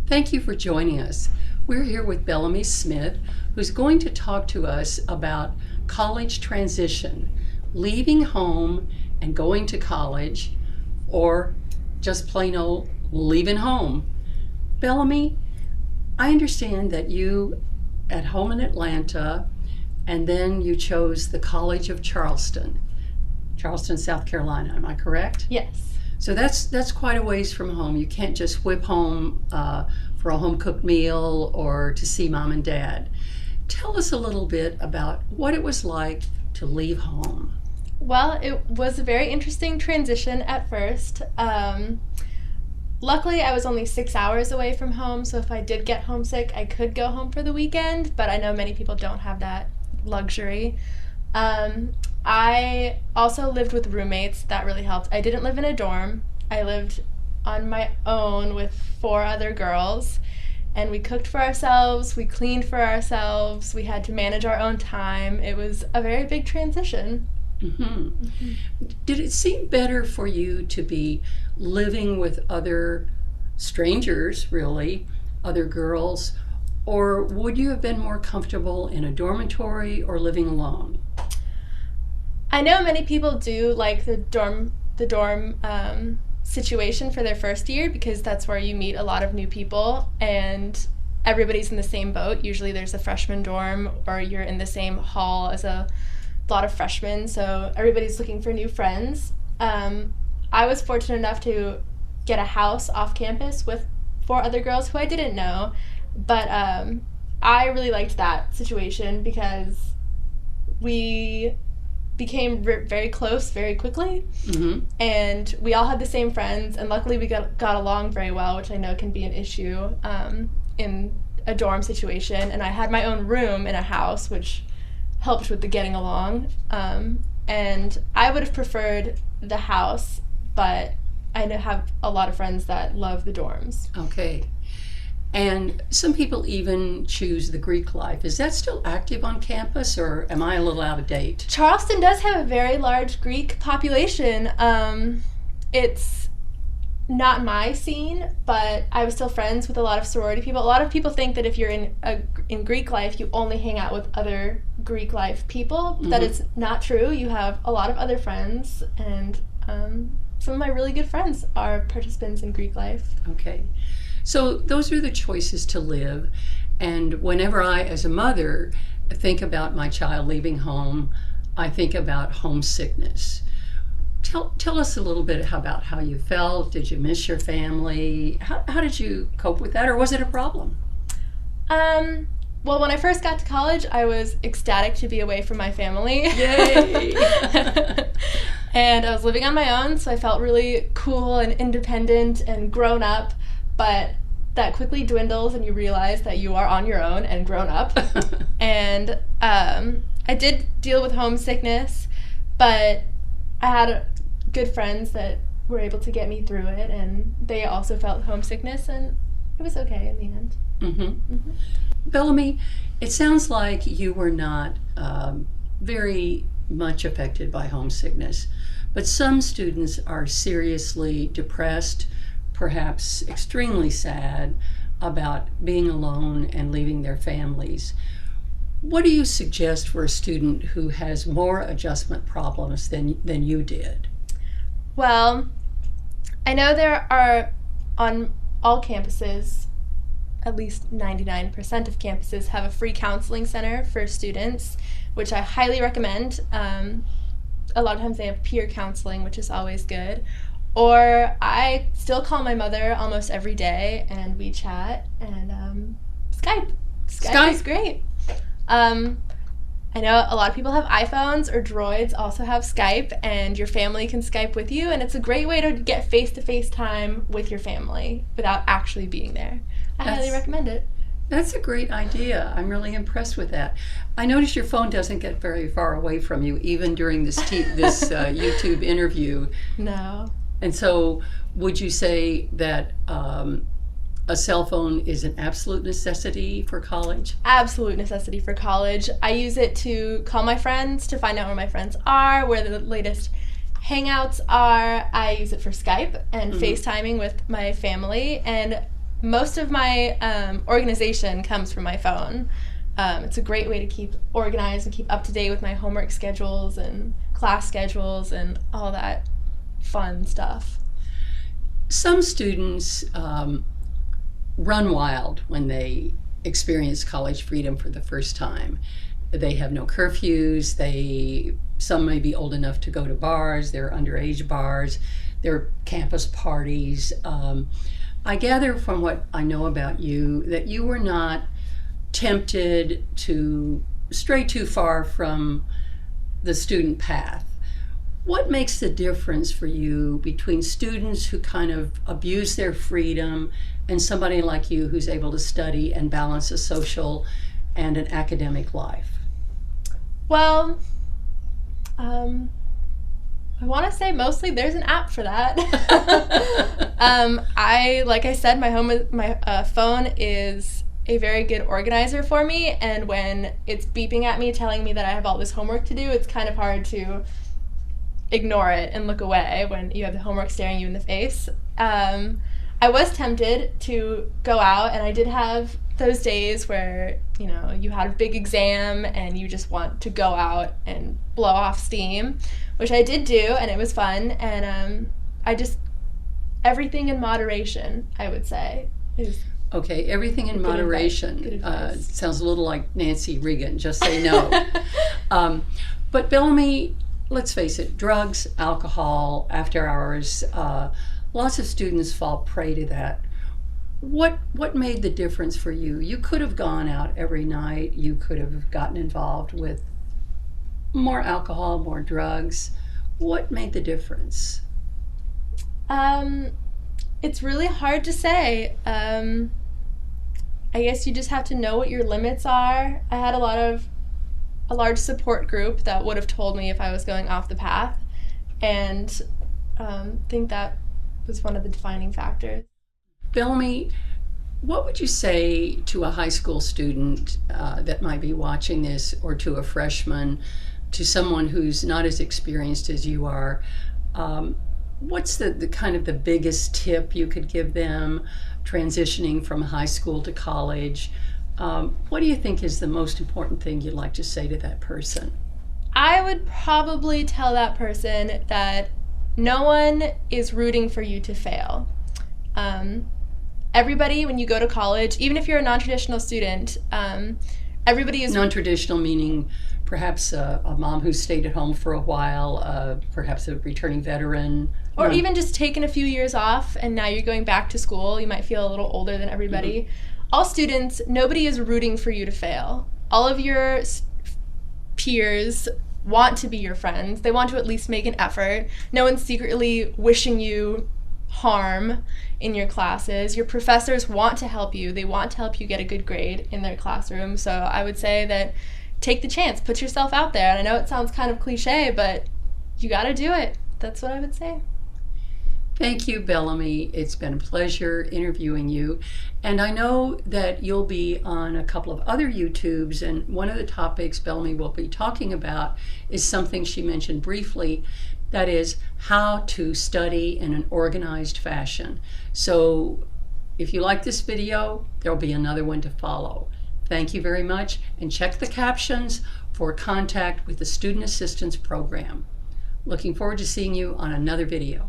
Thank you for joining us. We're here with Bellamy Smith, who's going to talk to us about college transition, leaving home and going to college, or just plain old leaving home. Bellamy, I understand that you at home in Atlanta, and then you chose the College of Charleston, South Carolina. Am I correct? Yes. So that's quite a ways from home. You can't just whip home for a home-cooked meal or to see mom and dad. Tell us a little bit about what it was like to leave home. Well, it was a very interesting transition at first. Luckily, I was only 6 hours away from home, so if I did get homesick, I could go home for the weekend, but I know many people don't have that luxury. I also lived with roommates. That really helped. I didn't live in a dorm. I lived on my own with 4 other girls, and we cooked for ourselves, we cleaned for ourselves, we had to manage our own time. It was a very big transition. Did it seem better for you to be living with other strangers, really, other girls, or would you have been more comfortable in a dormitory or living alone? I know many people do like the dorm situation for their first year because that's where you meet a lot of new people and everybody's in the same boat. Usually there's a freshman dorm or you're in the same hall as a lot of freshmen, so everybody's looking for new friends. I was fortunate enough to get a house off campus with 4 other girls who I didn't know, but I really liked that situation because we became very close very quickly, and we all had the same friends, and luckily we got along very well, which I know can be an issue in a dorm situation. And I had my own room in a house, which helped with the getting along, and I would have preferred the house, but I have a lot of friends that love the dorms. Okay. And some people even choose the Greek life. Is that still active on campus, or am I a little out of date? Charleston does have a very large Greek population. It's not my scene, but I was still friends with a lot of sorority people. A lot of people think that if you're in Greek life, you only hang out with other Greek life people. That is not true. You have a lot of other friends, and some of my really good friends are participants in Greek life. Okay. So those are the choices to live. And whenever I, as a mother, think about my child leaving home, I think about homesickness. Tell us a little bit about how you felt. Did you miss your family? How did you cope with that, or was it a problem? Well, when I first got to college, I was ecstatic to be away from my family. Yay! And I was living on my own, so I felt really cool and independent and grown up. But that quickly dwindles and you realize that you are on your own and grown up. And I did deal with homesickness, but I had good friends that were able to get me through it, and they also felt homesickness, and it was okay in the end. Bellamy, it sounds like you were not very much affected by homesickness, but some students are seriously depressed, perhaps extremely sad about being alone and leaving their families. What do you suggest for a student who has more adjustment problems than you did? Well, I know there are, on all campuses, at least 99% of campuses have a free counseling center for students, which I highly recommend. A lot of times they have peer counseling, which is always good. Or I still call my mother almost every day, and we chat, and Skype. Skype is great. I know a lot of people have iPhones, or Droids also have Skype, and your family can Skype with you, and it's a great way to get face-to-face time with your family without actually being there. I highly recommend it. That's a great idea. I'm really impressed with that. I notice your phone doesn't get very far away from you, even during this YouTube interview. No. And so would you say that a cell phone is an absolute necessity for college? Absolute necessity for college. I use it to call my friends, to find out where my friends are, where the latest hangouts are. I use it for Skype and FaceTiming with my family, and most of my organization comes from my phone. It's a great way to keep organized and keep up to date with my homework schedules and class schedules and all that fun stuff. Some students run wild when they experience college freedom for the first time. They have no curfews. Some may be old enough to go to bars. There are underage bars. There are campus parties. I gather from what I know about you that you were not tempted to stray too far from the student path. What makes the difference for you between students who kind of abuse their freedom and somebody like you who's able to study and balance a social and an academic life? Well, I want to say mostly there's an app for that. Like I said, my phone is a very good organizer for me, and when it's beeping at me telling me that I have all this homework to do, it's kind of hard to ignore it and look away when you have the homework staring you in the face. I was tempted to go out, and I did have those days where, you had a big exam and you just want to go out and blow off steam, which I did do, and it was fun. And everything in moderation, I would say, is okay. Everything in moderation. Good advice. Sounds a little like Nancy Reagan. Just say no. But Bellamy, let's face it, drugs, alcohol, after hours, lots of students fall prey to that. What made the difference for you? You could have gone out every night. You could have gotten involved with more alcohol, more drugs. What made the difference? It's really hard to say. I guess you just have to know what your limits are. I had a large support group that would have told me if I was going off the path, and think that was one of the defining factors. Bellamy, what would you say to a high school student that might be watching this, or to a freshman, to someone who's not as experienced as you are? What's the kind of the biggest tip you could give them transitioning from high school to college? What do you think is the most important thing you'd like to say to that person? I would probably tell that person that no one is rooting for you to fail. Everybody, when you go to college, even if you're a non-traditional student, everybody is... Non-traditional meaning perhaps a mom who stayed at home for a while, perhaps a returning veteran. Or even just taking a few years off and now you're going back to school. You might feel a little older than everybody. Mm-hmm. All students, nobody is rooting for you to fail. All of your peers want to be your friends. They want to at least make an effort. No one's secretly wishing you harm in your classes. Your professors want to help you. They want to help you get a good grade in their classroom. So I would say that take the chance, put yourself out there. And I know it sounds kind of cliche, but you got to do it. That's what I would say. Thank you, Bellamy. It's been a pleasure interviewing you. And I know that you'll be on a couple of other YouTubes, and one of the topics Bellamy will be talking about is something she mentioned briefly, that is how to study in an organized fashion. So if you like this video, there'll be another one to follow. Thank you very much, and check the captions for contact with the Student Assistance Program. Looking forward to seeing you on another video.